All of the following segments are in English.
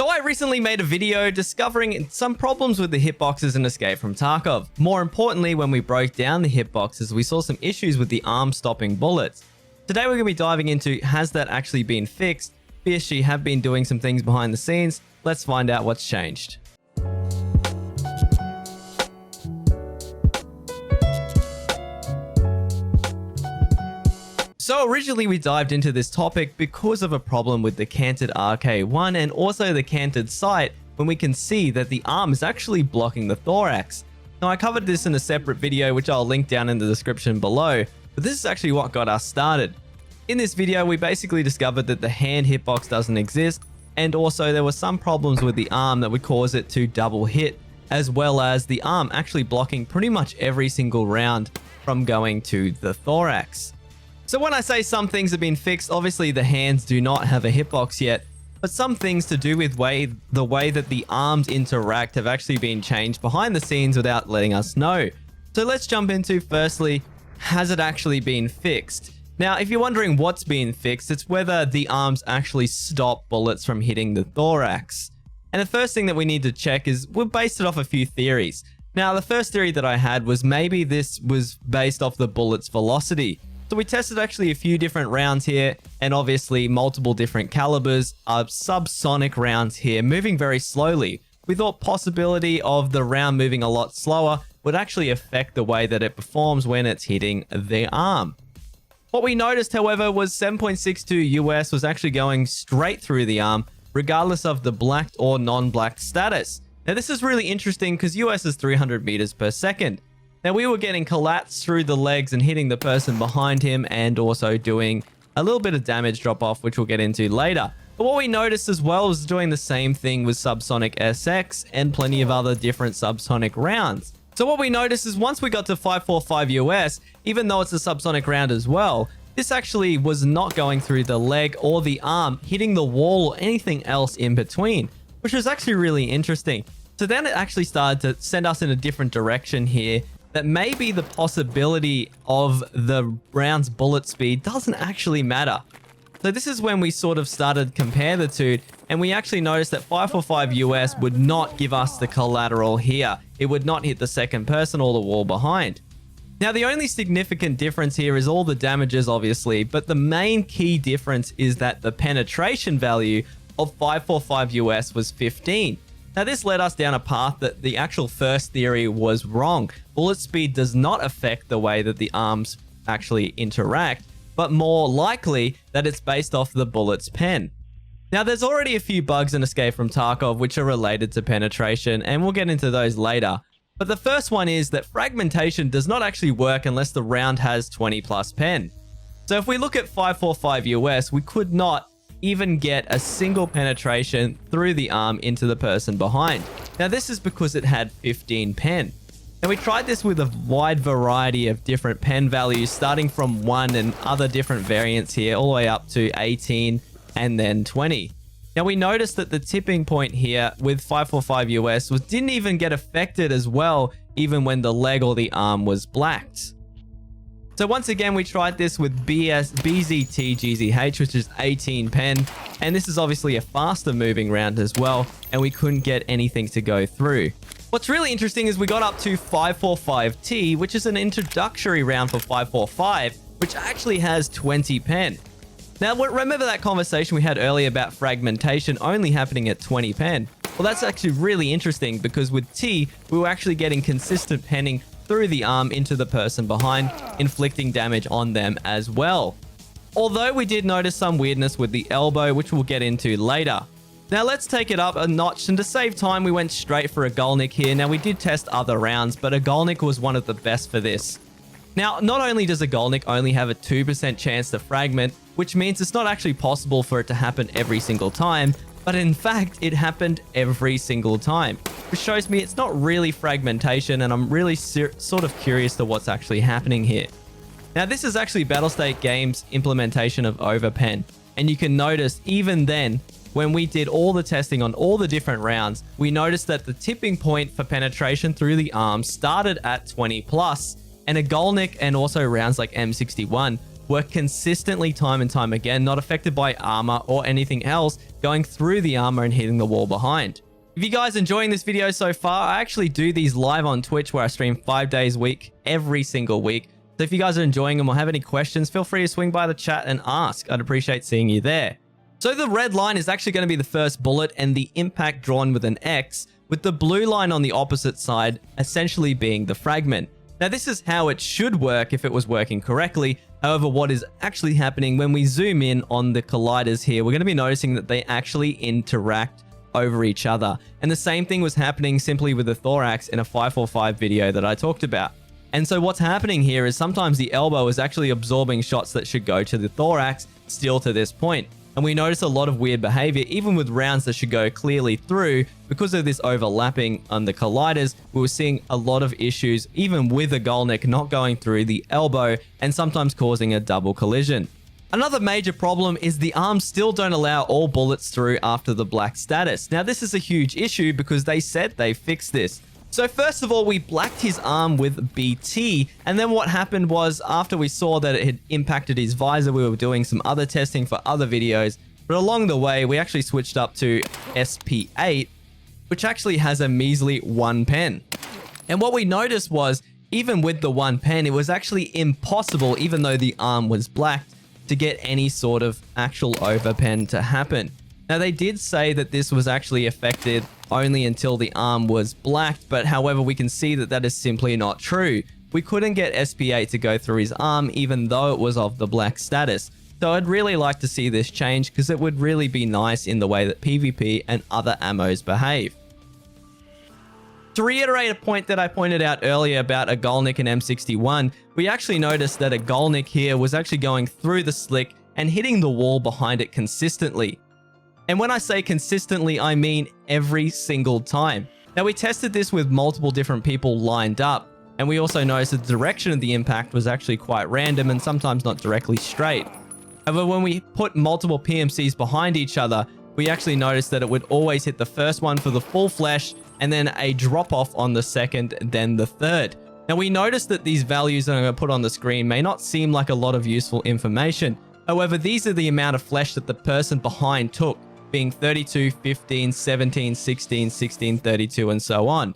So I recently made a video discovering some problems with the hitboxes in Escape from Tarkov. More importantly, when we broke down the hitboxes, we saw some issues with the arm stopping bullets. Today we're going to be diving into, has that actually been fixed? BSG have been doing some things behind the scenes. Let's find out what's changed. So originally we dived into this topic because of a problem with the canted RK1 and also the canted sight when we can see that the arm is actually blocking the thorax. Now I covered this in a separate video which I'll link down in the description below, but this is actually what got us started. In this video we basically discovered that the hand hitbox doesn't exist, and also there were some problems with the arm that would cause it to double hit, as well as the arm actually blocking pretty much every single round from going to the thorax. So when I say some things have been fixed, obviously the hands do not have a hitbox yet, but some things to do with the way that the arms interact have actually been changed behind the scenes without letting us know. So let's jump into, firstly, has it actually been fixed? Now, if you're wondering what's been fixed, it's whether the arms actually stop bullets from hitting the thorax. And the first thing that we need to check is, we've based it off a few theories. Now, the first theory that I had was maybe this was based off the bullet's velocity. So we tested actually a few different rounds here, and obviously multiple different calibers of subsonic rounds here moving very slowly. We thought possibility of the round moving a lot slower would actually affect the way that it performs when it's hitting the arm. What we noticed, however, was 7.62 US was actually going straight through the arm, regardless of the blacked or non-blacked status. Now this is really interesting because US is 300 meters per second. Now we were getting collapsed through the legs and hitting the person behind him, and also doing a little bit of damage drop off, which we'll get into later. But what we noticed as well was doing the same thing with subsonic SX and plenty of other different subsonic rounds. So what we noticed is once we got to 545 US, even though it's a subsonic round as well, this actually was not going through the leg or the arm, hitting the wall or anything else in between, which was actually really interesting. So then it actually started to send us in a different direction here, that maybe the possibility of the round's bullet speed doesn't actually matter. So this is when we sort of started to compare the two, and we actually noticed that 545 US would not give us the collateral here. It would not hit the second person or the wall behind. Now the only significant difference here is all the damages obviously, but the main key difference is that the penetration value of 545 US was 15. Now this led us down a path that the actual first theory was wrong. Bullet speed does not affect the way that the arms actually interact, but more likely that it's based off the bullet's pen. Now there's already a few bugs in Escape from Tarkov which are related to penetration, and we'll get into those later. But the first one is that fragmentation does not actually work unless the round has 20 plus pen. So if we look at 545 US, we could not even get a single penetration through the arm into the person behind. Now this is because it had 15 pen. And we tried this with a wide variety of different pen values, starting from 1 and other different variants here, all the way up to 18 and then 20. Now we noticed that the tipping point here with 545 US didn't even get affected as well, even when the leg or the arm was blacked. So once again, we tried this with BZT-GZH, which is 18 pen, and this is obviously a faster moving round as well, and we couldn't get anything to go through. What's really interesting is we got up to 545T, which is an introductory round for 545, which actually has 20 pen. Now, remember that conversation we had earlier about fragmentation only happening at 20 pen? Well, that's actually really interesting because with T, we were actually getting consistent penning through the arm into the person behind, inflicting damage on them as well. Although we did notice some weirdness with the elbow, which we'll get into later. Now let's take it up a notch, and to save time, we went straight for a Golnik here. Now we did test other rounds, but a Golnik was one of the best for this. Now, not only does a Golnik only have a 2% chance to fragment, which means it's not actually possible for it to happen every single time, but in fact, it happened every single time, which shows me it's not really fragmentation, and I'm really sort of curious to what's actually happening here. Now, this is actually Battlestate Games' implementation of overpen, and you can notice even then, when we did all the testing on all the different rounds, we noticed that the tipping point for penetration through the arm started at 20 plus, and a Golnik and also rounds like M61 were consistently time and time again not affected by armor or anything else going through the armor and hitting the wall behind. If you guys are enjoying this video so far, I actually do these live on Twitch where I stream 5 days a week, every single week. So if you guys are enjoying them or have any questions, feel free to swing by the chat and ask. I'd appreciate seeing you there. So the red line is actually going to be the first bullet and the impact drawn with an X, with the blue line on the opposite side essentially being the fragment. Now this is how it should work if it was working correctly. However, what is actually happening when we zoom in on the colliders here, we're going to be noticing that they actually interact over each other. And the same thing was happening simply with the thorax in a 545 video that I talked about. And so what's happening here is sometimes the elbow is actually absorbing shots that should go to the thorax still to this point. And we notice a lot of weird behavior, even with rounds that should go clearly through. Because of this overlapping on the colliders, we were seeing a lot of issues, even with a Golnik not going through the elbow and sometimes causing a double collision. Another major problem is the arms still don't allow all bullets through after the black status. Now this is a huge issue because they said they fixed this. So first of all, we blacked his arm with BT, and then what happened was after we saw that it had impacted his visor, we were doing some other testing for other videos, but along the way, we actually switched up to SP8, which actually has a measly 1 pen. And what we noticed was, even with the 1 pen, it was actually impossible, even though the arm was blacked, to get any sort of actual overpen to happen. Now they did say that this was actually affected only until the arm was blacked, but however we can see that that is simply not true. We couldn't get SP8 to go through his arm even though it was of the black status. So I'd really like to see this change because it would really be nice in the way that PvP and other ammos behave. To reiterate a point that I pointed out earlier about a Golnik and M61, we actually noticed that a Golnik here was actually going through the slick and hitting the wall behind it consistently. And when I say consistently, I mean every single time. Now we tested this with multiple different people lined up, and we also noticed that the direction of the impact was actually quite random and sometimes not directly straight. However, when we put multiple PMCs behind each other, we actually noticed that it would always hit the first one for the full flesh and then a drop off on the second, then the third. Now we noticed that these values that I'm going to put on the screen may not seem like a lot of useful information. However, these are the amount of flesh that the person behind took, being 32, 15, 17, 16, 16, 32, and so on.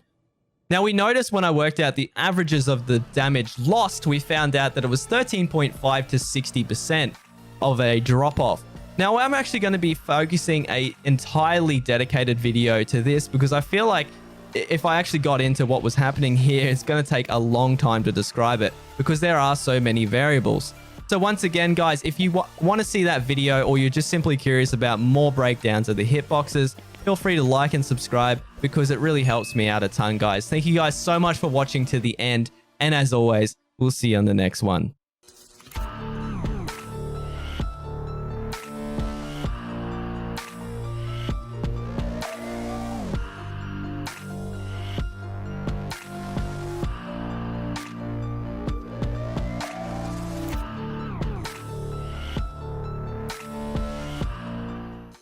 Now we noticed when I worked out the averages of the damage lost, we found out that it was 13.5 to 60% of a drop-off. Now I'm actually going to be focusing an entirely dedicated video to this because I feel like if I actually got into what was happening here, it's going to take a long time to describe it because there are so many variables. So once again, guys, if you want to see that video or you're just simply curious about more breakdowns of the hitboxes, feel free to like and subscribe because it really helps me out a ton, guys. Thank you guys so much for watching to the end. And as always, we'll see you on the next one.